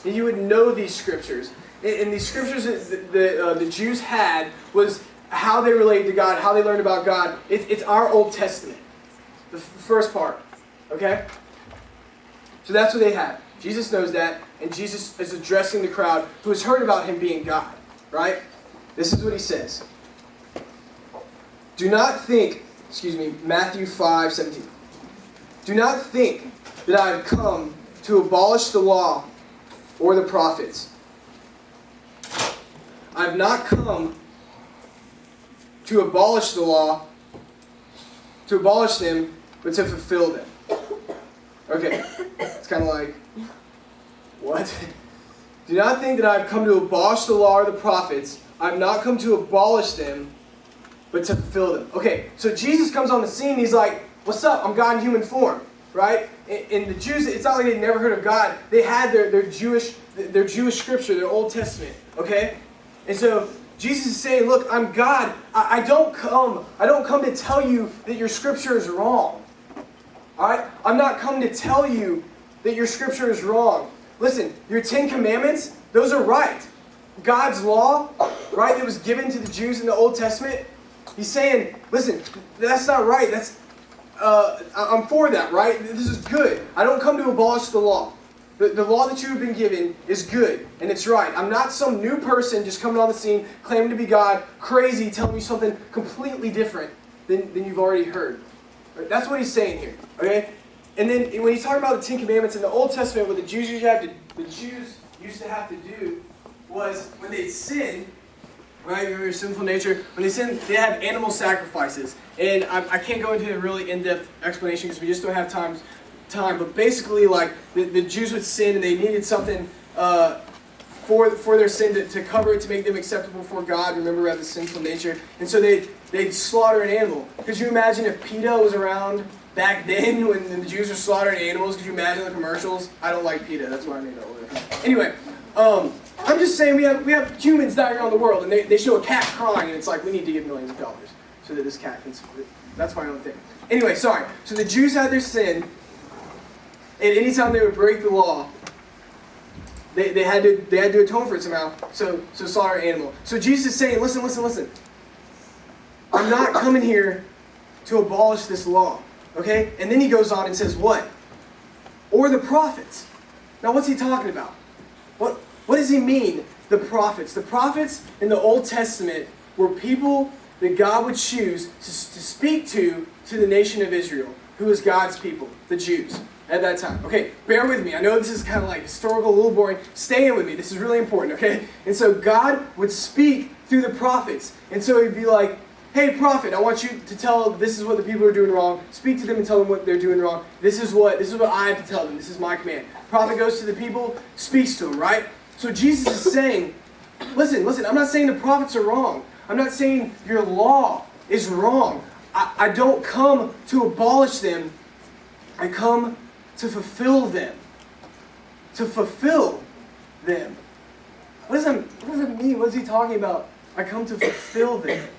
and you would know these scriptures. And these scriptures that the Jews had was how they related to God, how they learned about God. It's our Old Testament, the first part. Okay? So that's what they have. Jesus knows that, and Jesus is addressing the crowd who has heard about him being God. Right? This is what he says. Do not think, Matthew 5:17. Do not think that I have come to abolish the law or the prophets. I have not come to abolish the law, to abolish them, but to fulfill them. Okay, it's kind of like, what? Do not think that I have come to abolish the law or the prophets. I have not come to abolish them, but to fulfill them. Okay, so Jesus comes on the scene, he's like, what's up? I'm God in human form, right? And the Jews, it's not like they'd never heard of God. They had their Jewish scripture, their Old Testament, okay? And so Jesus is saying, look, I'm God. I don't come to tell you that your scripture is wrong. All right? I'm not come to tell you that your scripture is wrong. Listen, your 10 Commandments, those are right. God's law, right, that was given to the Jews in the Old Testament, he's saying, listen, that's not right. I'm for that, right? This is good. I don't come to abolish the law. The law that you have been given is good, and it's right. I'm not some new person just coming on the scene, claiming to be God, crazy, telling you something completely different than you've already heard. Right? That's what he's saying here, okay? And then when he's talking about the 10 Commandments in the Old Testament, what the Jews used to have to do was when they sinned, right, your sinful nature, when they sinned, they have animal sacrifices. And I can't go into a really in-depth explanation because we just don't have time. But basically, like, the Jews would sin and they needed something for their sin to cover it, to make them acceptable before God. Remember, we have the sinful nature. And so they'd slaughter an animal. Could you imagine if PETA was around back then when the Jews were slaughtering animals? Could you imagine the commercials? I don't like PETA. That's why I made that word. Anyway, I'm just saying we have humans dying around the world, and they show a cat crying, and it's like, we need to give millions of dollars so that this cat can... That's my own thing. Anyway, sorry. So the Jews had their sin, and anytime they would break the law, they had to atone for it somehow. So slaughter an animal. So Jesus is saying, listen. I'm not coming here to abolish this law. Okay? And then he goes on and says, what? Or the prophets. Now what's he talking about? What does he mean, the prophets? The prophets in the Old Testament were people that God would choose to speak to the nation of Israel, who was God's people, the Jews, at that time. Okay, bear with me. I know this is kind of like historical, a little boring. Stay in with me. This is really important, okay? And so God would speak through the prophets. And so he'd be like, hey, prophet, I want you to tell this is what the people are doing wrong. Speak to them and tell them what they're doing wrong. This is what I have to tell them. This is my command. Prophet goes to the people, speaks to them, right? So Jesus is saying, listen, I'm not saying the prophets are wrong. I'm not saying your law is wrong. I don't come to abolish them. I come to fulfill them. To fulfill them. What does that mean? What is he talking about? I come to fulfill them.